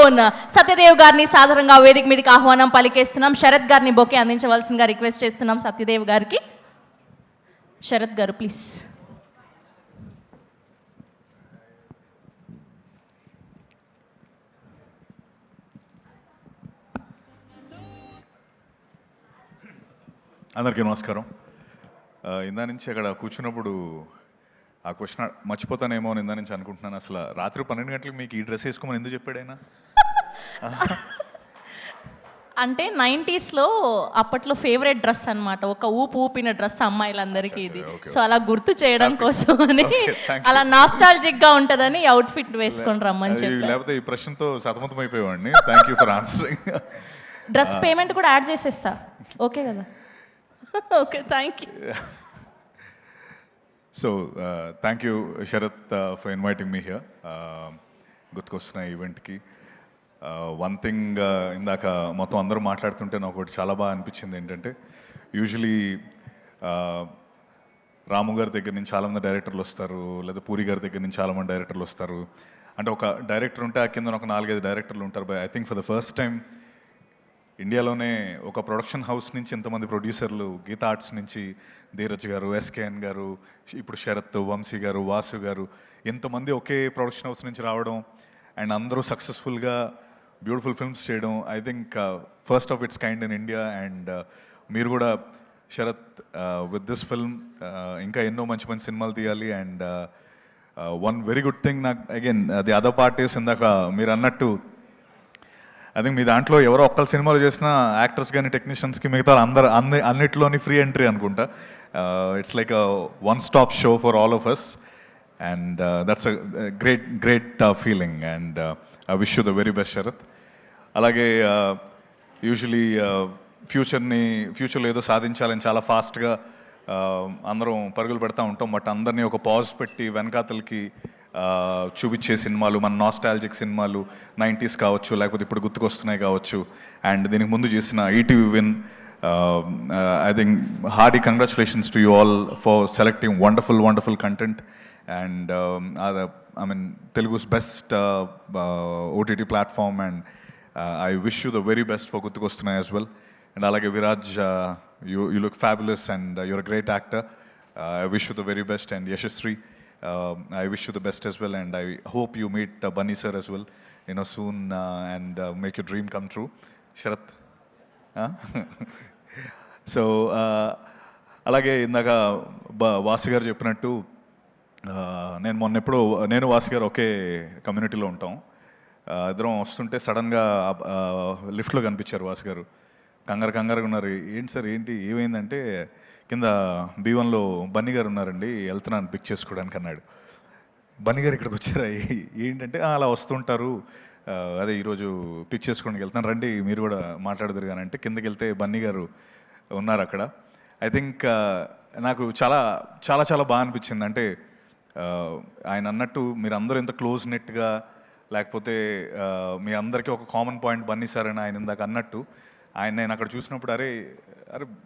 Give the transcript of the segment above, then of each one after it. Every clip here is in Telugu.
ఓన్ సత్యదేవ్ గారిని సాధారణంగా వేదిక మీదకి ఆహ్వానం పలికేస్తున్నాం. శరత్ గారిని బొకే అందించవలసిందిగా రిక్వెస్ట్ చేస్తున్నాం సత్యదేవ్ గారికి. శరత్ గారు ప్లీజ్. అందరికీ నమస్కారం. ఇందా నుంచి అక్కడ కూర్చున్నప్పుడు ఆ క్వశ్చన్ మర్చిపోతానేమో అని ఇందా నుంచి అనుకుంటున్నాను. అసలు రాత్రి 12 గంటలకు మీకు ఈ డ్రెస్ వేసుకోమని ఎందుకు చెప్పాడైనా? అంటే 90sలో అప్పట్లో ఫేవరెట్ డ్రెస్ అనమాట, ఒక ఊపిన డ్రెస్ అమ్మాయిలందరికీ ఇది. సో అలా గుర్తు చేయడం కోసం అని, అలా నాస్టాలజిక్ గా ఉంటదని అవుట్ఫిట్ వేసుకొని రమ్మని చెప్పి. లేకపోతే ఈ ప్రశ్నతో సతమతం అయిపోయేవాడిని. Thank you for answering. Dress payment కూడా యాడ్ చేసేస్తా, ఓకే కదా? Okay, thank you. So thank you Sharath for inviting me here. గుర్తుకొస్తున్న ఈవెంట్కి వన్ థింగ్, ఇందాక మొత్తం అందరూ మాట్లాడుతుంటే నాకు ఒకటి చాలా బాగా అనిపించింది. ఏంటంటే యూజువలీ రాము గారి దగ్గర నుంచి చాలామంది డైరెక్టర్లు వస్తారు, లేదా పూరి గారి దగ్గర నుంచి చాలామంది డైరెక్టర్లు వస్తారు. అంటే ఒక డైరెక్టర్ ఉంటే ఆ కింద ఒక 4-5 డైరెక్టర్లు ఉంటారు. By I think for the first time ఇండియాలోనే ఒక ప్రొడక్షన్ హౌస్ నుంచి ఇంతమంది ప్రొడ్యూసర్లు, గీతా ఆర్ట్స్ నుంచి ధీరజ్ గారు, ఎస్కేఎన్ గారు, ఇప్పుడు శరత్, వంశీ గారు, వాసు గారు, ఇంతమంది ఒకే ప్రొడక్షన్ హౌస్ నుంచి రావడం అండ్ అందరూ సక్సెస్ఫుల్గా బ్యూటిఫుల్ ఫిల్మ్స్ చేయడం, I think first of it's kind in India. And మీరు కూడా శరత్ విత్ దిస్ ఫిల్మ్ ఇంకా ఎన్నో మంచి మంచి సినిమాలు తీయాలి. And one very good thing నాకు అగైన్ ది అదర్ పార్టీస్, ఇందాక మీరు అన్నట్టు ఐ థింక్ మీ దాంట్లో ఎవరో ఒక్కరు సినిమాలు చేసిన యాక్టర్స్ కానీ టెక్నీషియన్స్కి మిగతా అన్నిట్లోని ఫ్రీ ఎంట్రీ అనుకుంటా. It's like one stop show for all of us. And that's a great feeling. And I wish you the very best Sharath. అలాగే యూజువలీ ఫ్యూచర్లో ఏదో సాధించాలని చాలా ఫాస్ట్గా అందరం పరుగులు పెడతా ఉంటాం. బట్ అందరినీ ఒక పాజ్ పెట్టి వెనకాతలకి చూపించే సినిమాలు, మన నాస్టాలజిక్ సినిమాలు 90s కావచ్చు, లేకపోతే ఇప్పుడు గుర్తుకొస్తున్నాయి కావచ్చు. అండ్ దీనికి ముందు చేసిన ETV Win, I think heartily congratulations to you all for selecting wonderful content. And I mean Telugu's best OTT platform. And I wish you the very best for గుర్తుకొస్తున్నాయి యాజ్ వెల్. అండ్ అలాగే Viraj, you look fabulous and you're a great actor. I wish you the very best. And Yashasvi, I wish you the best as well, and I hope you meet Bunny sir as well, soon, and make your dream come true. Sharath, so alage indaga Vasu గారు చెప్పినట్టు నేను మొన్నెప్పుడు నేను వాసు గారు ఒకే కమ్యూనిటీలో ఉంటాం. ఇద్దరం వస్తుంటే సడన్గా లిఫ్ట్లో కనిపించారు వాసు గారు. కంగారుగా ఉన్నారు. ఏంటి సార్, ఏంటి ఏమైందంటే కింద B1లో బన్నీ గారు ఉన్నారండి, వెళ్తున్నాను పిక్ చేసుకోవడానికి అన్నాడు. బన్నీ గారు ఇక్కడికి వచ్చారా? ఏంటంటే అలా వస్తుంటారు, అదే ఈరోజు పిక్ చేసుకోవడానికి వెళ్తున్నాను, రండి మీరు కూడా మాట్లాడదురు కానీ అంటే కిందకి వెళ్తే బన్నీ గారు ఉన్నారు అక్కడ. ఐ థింక్ నాకు చాలా చాలా చాలా బాగా అనిపించింది. అంటే ఆయన అన్నట్టు మీరు అందరూ ఎంత క్లోజ్ నెట్గా, లేకపోతే మీ అందరికీ ఒక కామన్ పాయింట్ బన్నీ సార్ అని ఆయన ఇందాక అన్నట్టు, ఆయన నేను అక్కడ చూసినప్పుడు అరే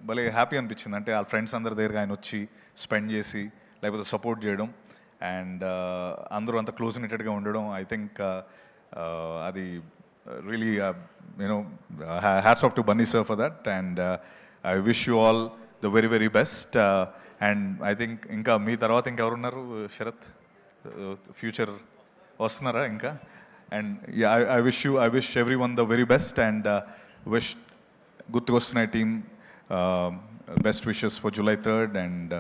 భలే హ్యాపీ అనిపించింది. అంటే వాళ్ళ ఫ్రెండ్స్ అందరి దగ్గర ఆయన వచ్చి స్పెండ్ చేసి, లేకపోతే సపోర్ట్ చేయడం, అండ్ అందరూ అంత క్లోజ్ నెటెడ్గా ఉండడం, ఐ థింక్ అది really hats off to Bunny sir for that. And I wish you all the very very best. And I think ఇంకా మీ తర్వాత ఇంకెవరున్నారు శరత్? ఫ్యూచర్ వస్తున్నారా ఇంకా? And I wish everyone the very best. And wish గుర్తుకొస్తున్నాయి team best wishes for July 3rd. And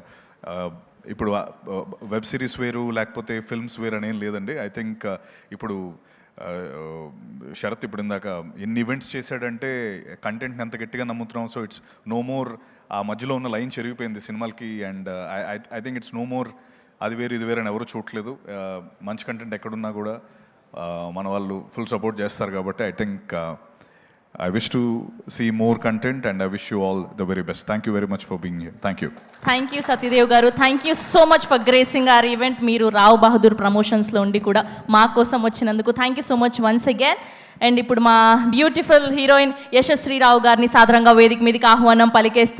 ఇప్పుడు వెబ్ సిరీస్ వేరు, లేకపోతే ఫిల్మ్స్ వేరు అనేం లేదండి. ఐ థింక్ ఇప్పుడు శరత్ ఇప్పుడు ఇందాక ఎన్ని ఈవెంట్స్ చేశాడంటే కంటెంట్ని ఎంత గట్టిగా నమ్ముతున్నాం. సో ఇట్స్ నో మోర్ ఆ మధ్యలో ఉన్న లైన్ చెరిగిపోయింది సినిమాలకి. And I think it's no more అది వేరు ఇది వేరు అని ఎవరు చూడట్లేదు. మంచి కంటెంట్ ఎక్కడున్నా కూడా మన వాళ్ళు ఫుల్ సపోర్ట్ చేస్తారు కాబట్టి I think I wish to see more content, and I wish you all the very best. Thank you very much for being here. Thank you. Thank you Satyadev garu. Thank you so much for gracing our event. Meeru Rao Bahadur Promotions lo undi kuda ma kosam vachinanduku thank you so much once again. And ippudu ma beautiful heroine Yashasvi Rao garni sadharanga vedik meediki ఆహ్వానం పలికేస్తున్నారు.